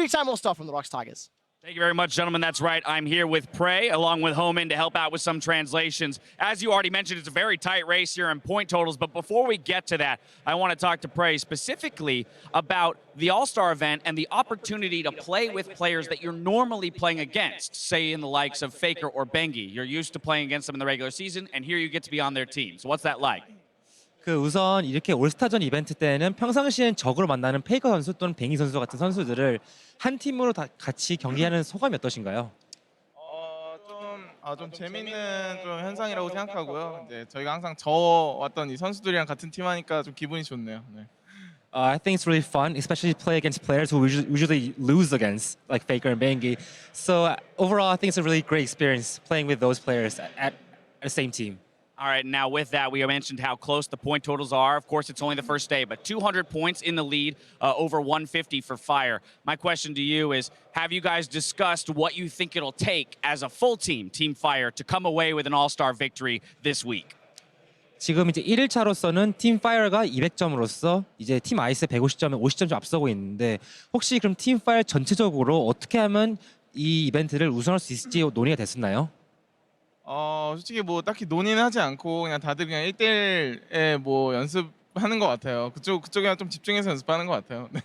3-time All-Star from the Rocks Tigers. Thank you very much, gentlemen. That's right. I'm here with Prey, along with Homan, to help out with some translations. As you already mentioned, it's a very tight race here in point totals. But before we get to that, I want to talk to Prey specifically about the All-Star event and the opportunity to play with players that you're normally playing against, say in the likes of Faker or Bengi. You're used to playing against them in the regular season, and here you get to be on their team. So what's that like? 우선 이렇게 올스타전 이벤트 때는 평상시엔 적으로 만나는 페이커 선수 또는 뱅이 선수 같은 선수들을 한 팀으로 다 같이 경기하는 소감이 어떠신가요? 좀 재밌는 좀 현상이라고 생각하고요. 이제 저희가 항상 져왔던 이 선수들이랑 같은 팀 하니까 좀 기분이 좋네요. 네. I think it's really fun, especially play against players who we usually lose against, like Faker and Bengi. So overall, I think it's a really great experience playing with those players at the same team. All right, now with that, we mentioned how close the point totals are. Of course, it's only the first day, but 200 points in the lead, over 150 for Fire. My question to you is, have you guys discussed what you think it'll take as a full team, Team Fire, to come away with an all-star victory this week? 지금 이제 1일차로서는 팀 파이어가 200점으로서 이제 팀 아이스 150점에 50점 좀 앞서고 있는데 혹시 그럼 팀 파이어 전체적으로 어떻게 하면 이 이벤트를 우승할 수 있을지 논의가 됐었나요? 솔직히 뭐 딱히 논의는 하지 않고 그냥 다들 그냥 1대1에 뭐 연습하는 것 같아요. 그쪽에 좀 집중해서 연습하는 것 같아요. 네.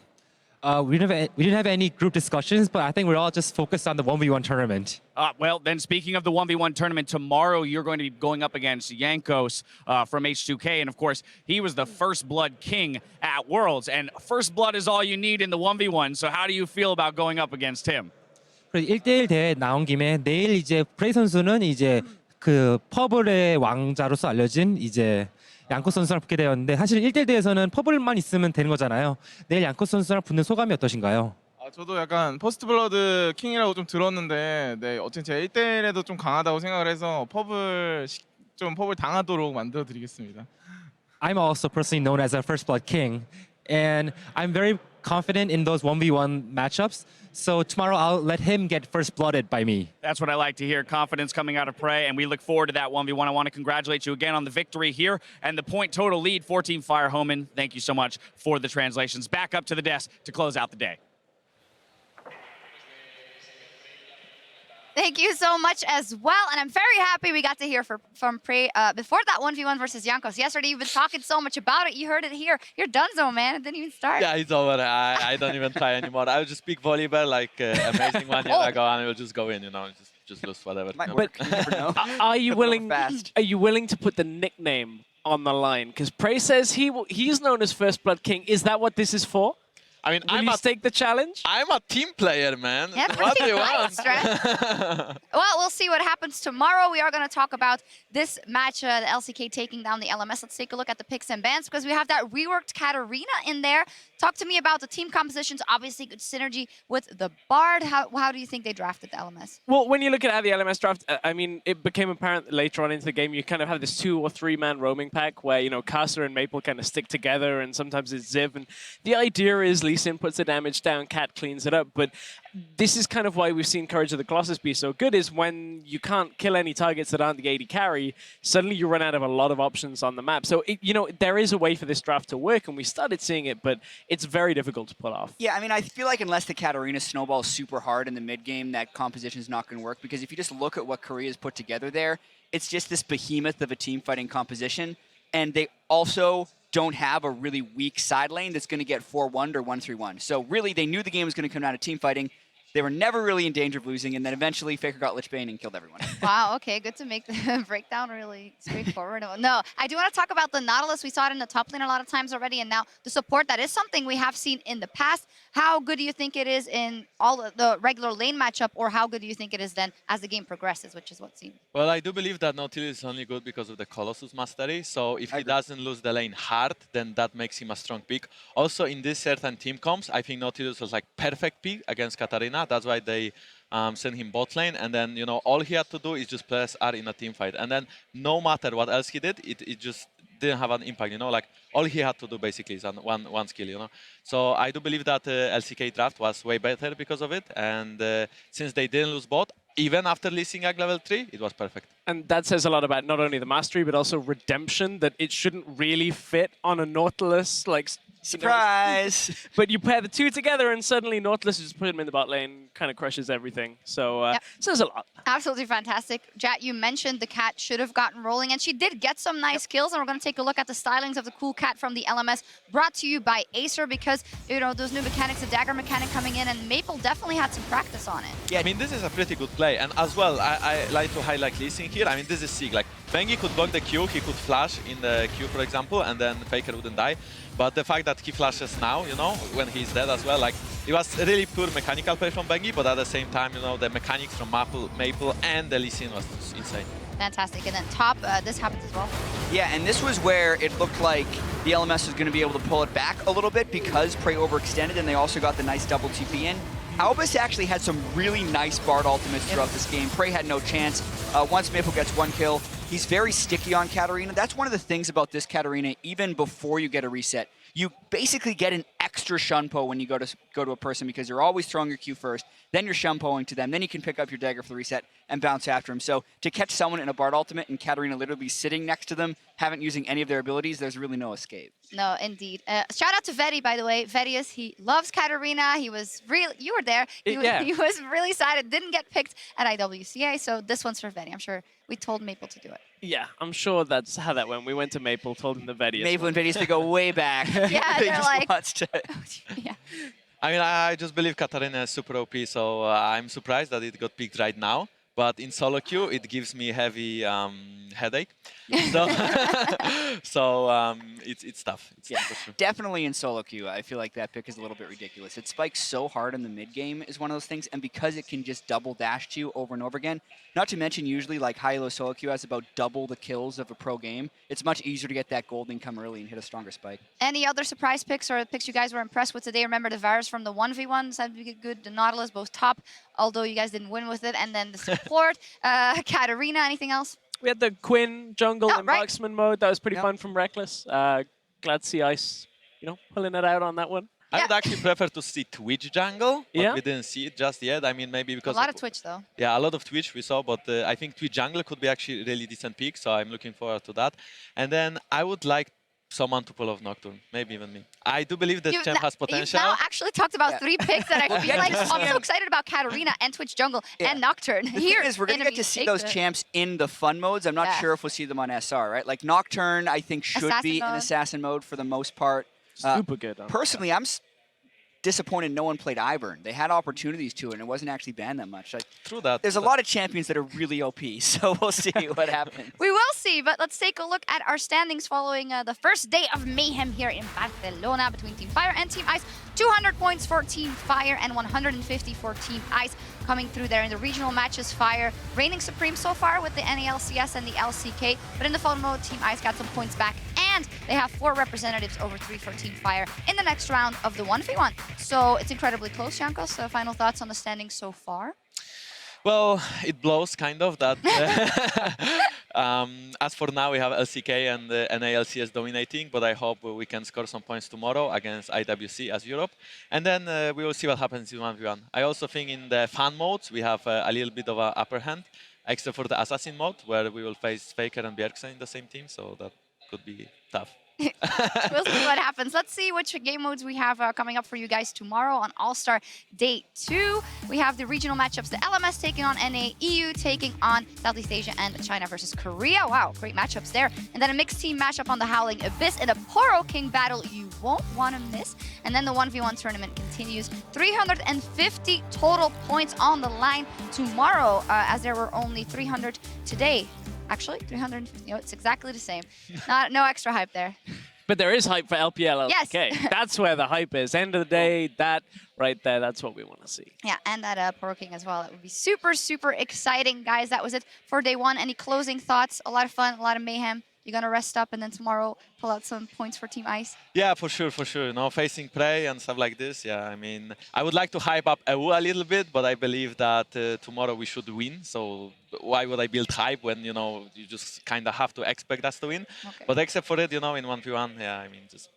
We didn't have any group discussions, but I think we're all just focused on the 1v1 tournament. Well, then speaking of the 1v1 tournament, tomorrow you're going to be going up against Yankos from H2K. And of course, he was the First Blood King at Worlds. And First Blood is all you need in the 1v1. So how do you feel about going up against him? 1대1 대회 나온 김에 내일 이제 프레이 선수는 이제 그 퍼블의 왕자로서 알려진 이제 양코 선수랑 붙게 되었는데 사실 1대1 대회에서는 퍼블만 있으면 되는 거잖아요. 내일 양코 선수랑 붙는 소감이 어떠신가요? 저도 약간 퍼스트 블러드 킹이라고 좀 들었는데 네, 어쨌든 제가 1대1에도 좀 강하다고 생각을 해서 퍼블 당하도록 만들어 드리겠습니다. I'm also personally known as a First Blood King, and I'm very confident in those 1v1 matchups. So tomorrow I'll let him get first blooded by me. That's what I like to hear, confidence coming out of Prey, and we look forward to that 1v1. I want to congratulate you again on the victory here and the point total lead for Team Fire. Homan, thank you so much for the translations. Back up to the desk to close out the day. Thank you so much as well. And I'm very happy we got to hear from Prey before that 1v1 versus Yankos. Yesterday, you've been talking so much about it. You heard it here. You're donezo, man. It didn't even start. Yeah, it's over. I don't even try anymore. I will just pick volleyball, like amazing one year ago, and I will just go in, you know, just lose whatever. But are you willing? Are you willing to put the nickname on the line? Because Prey says he's known as First Blood King. Is that what this is for? I mean, Will you take the challenge? I'm a team player, man. Yeah, what do you nice, want? right? Well, we'll see what happens tomorrow. We are going to talk about this match, the LCK taking down the LMS. Let's take a look at the picks and bans because we have that reworked Katarina in there. Talk to me about the team compositions. Obviously, good synergy with the Bard. How do you think they drafted the LMS? Well, when you look at how the LMS draft, I mean, it became apparent later on into the game, you kind of have this 2- or 3-man roaming pack where, you know, Casa and Maple kind of stick together, and sometimes it's Ziv. And the idea is Lee Sin puts the damage down, Cat cleans it up. But this is kind of why we've seen Courage of the Colossus be so good, is when you can't kill any targets that aren't the AD carry, suddenly you run out of a lot of options on the map. So, you know, there is a way for this draft to work, and we started seeing it, but it's very difficult to pull off. Yeah, I mean, I feel like unless the Katarina snowballs super hard in the mid game, that composition is not going to work, because if you just look at what Korea's put together there, it's just this behemoth of a team fighting composition, and they also don't have a really weak side lane that's going to get 4-1 or 1-3-1. So really, they knew the game was going to come down to team fighting. They were never really in danger of losing, and then eventually Faker got Lich Bane and killed everyone. Wow, okay, good to make the breakdown really straightforward. No, I do want to talk about the Nautilus. We saw it in the top lane a lot of times already, and now the support, that is something we have seen in the past. How good do you think it is in all the regular lane matchup, or how good do you think it is then as the game progresses, which is what's seen? Well, I do believe that Nautilus is only good because of the Colossus mastery. So if he doesn't lose the lane hard, then that makes him a strong pick. Also, in this certain team comps, I think Nautilus was like perfect pick against Katarina. That's why they sent him bot lane. And then, you know, all he had to do is just press R in a team fight. And then no matter what else he did, it just didn't have an impact, you know, like all he had to do basically is one skill, you know. So I do believe that LCK draft was way better because of it. And since they didn't lose bot, even after leasing Ag level 3, it was perfect. And that says a lot about not only the mastery, but also redemption, that it shouldn't really fit on a Nautilus, like Surprise! But you pair the two together, and suddenly Nautilus just put him in the bot lane, kind of crushes everything. So says a lot. Absolutely fantastic. Jat, you mentioned the cat should have gotten rolling, and she did get some nice kills, and we're going to take a look at the stylings of the cool cat from the LMS, brought to you by Acer, because, you know, those new mechanics, the dagger mechanic coming in, and Maple definitely had some practice on it. Yeah, I mean, this is a pretty good play. And as well, I like to highlight Lee Sin here. I mean, this is sick. Like, Bengi could block the Q, he could flash in the Q, for example, and then Faker wouldn't die. But the fact that he flashes now, you know, when he's dead as well, like, it was a really poor mechanical play from Bengi, but at the same time, you know, the mechanics from Maple and the Lee Sin was insane. Fantastic. And then top, this happens as well. Yeah, and this was where it looked like the LMS was going to be able to pull it back a little bit because Prey overextended, and they also got the nice double TP in. Albus actually had some really nice Bard ultimates throughout this game. Prey had no chance. Once Maple gets one kill, he's very sticky on Katarina. That's one of the things about this Katarina, even before you get a reset. You basically get an extra shunpo when you go to a person because you're always throwing your Q first, then you're shunpoing to them, then you can pick up your dagger for the reset and bounce after him. So to catch someone in a Bard ultimate and Katarina literally be sitting next to them, haven't using any of their abilities, there's really no escape. No, indeed. Shout out to Vedi, by the way. Vedius, he loves Katarina. He was really, you were there. He was really sad it didn't get picked at IWCA, so this one's for Vedi. I'm sure we told Maple to do it. Yeah, I'm sure that's how that went. We went to Maple, told him the Vedius. Maple and Vedius, they go way back. Yeah, they they're just like... watched it. Yeah. I mean, I just believe Katarina is super OP, so I'm surprised that it got picked right now. But in solo queue, it gives me heavy headache. So, it's tough. It's tough for sure. Definitely in solo queue, I feel like that pick is a little bit ridiculous. It spikes so hard in the mid game is one of those things, and because it can just double dash to you over and over again, not to mention usually like high-low solo queue has about double the kills of a pro game, it's much easier to get that gold income early and hit a stronger spike. Any other surprise picks or picks you guys were impressed with today? Remember the Varus from the 1v1s had to be good. The Nautilus, both top, although you guys didn't win with it. And then the support, Katarina, anything else? We had the Quinn jungle Oh, in right. marksman mode. That was pretty fun from Reckless. Glad to see Ice, you know, pulling it out on that one. I would actually prefer to see Twitch jungle, but Yeah? we didn't see it just yet. I mean, maybe because A lot of Twitch, though. Yeah, a lot of Twitch we saw, but I think Twitch jungle could be actually a really decent pick, so I'm looking forward to that. And then I would like someone to pull off Nocturne, maybe even me. I do believe that champ has potential. You've now actually talked about 3 picks that I feel like I'm so excited about Katarina and Twitch Jungle and Nocturne. The Here thing is, we're going to get to see those champs in the fun modes. I'm not sure if we'll see them on SR, right? Like Nocturne, I think, should be in assassin mode for the most part. Super good. Personally, I'm disappointed no one played Ivern. They had opportunities to, and it wasn't actually banned that much. Like, True that. there's a lot of champions that are really OP, so we'll see what happens. We will see, but let's take a look at our standings following the first day of mayhem here in Barcelona between Team Fire and Team Ice. 200 points for Team Fire and 150 for Team Ice coming through there in the regional matches. Fire reigning supreme so far with the NALCS and the LCK, but in the fun mode, Team Ice got some points back, and they have 4 representatives over 3 for Team Fire in the next round of the 1v1. So it's incredibly close, Jankos. So final thoughts on the standings so far? Well, it blows kind of that. As for now, we have LCK and NALCS dominating, but I hope we can score some points tomorrow against IWC as Europe. And then we will see what happens in 1v1. I also think in the fun modes, we have a little bit of an upper hand, except for the assassin mode, where we will face Faker and Bjergsen in the same team, so that could be tough. We'll see what happens. Let's see which game modes we have coming up for you guys tomorrow on All-Star Day 2. We have the regional matchups, the LMS taking on NA, EU taking on Southeast Asia, and China versus Korea. Wow, great matchups there. And then a mixed team matchup on the Howling Abyss in a Poro King battle you won't want to miss. And then the 1v1 tournament continues. 350 total points on the line tomorrow, as there were only 300 today. Actually, 350. No, it's exactly the same. No extra hype there. But there is hype for LPL Yes. LCK. That's where the hype is. End of the day, that right there, that's what we want to see. Yeah, and that Poro King as well. It would be super, super exciting. Guys, that was it for day 1. Any closing thoughts? A lot of fun, a lot of mayhem. You're going to rest up and then tomorrow pull out some points for Team Ice? Yeah, for sure, for sure. You know, facing Prey and stuff like this, yeah, I mean, I would like to hype up EU a little bit, but I believe that tomorrow we should win. So why would I build hype when, you know, you just kind of have to expect us to win? Okay. But except for it, you know, in 1v1, yeah, I mean, just...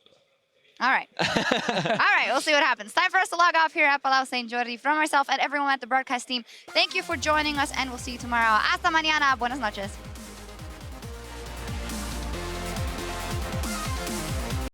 All right. All right, we'll see what happens. Time for us to log off here at Palau St. Jordi. From myself and everyone at the broadcast team, thank you for joining us, and we'll see you tomorrow. Hasta mañana. Buenas noches.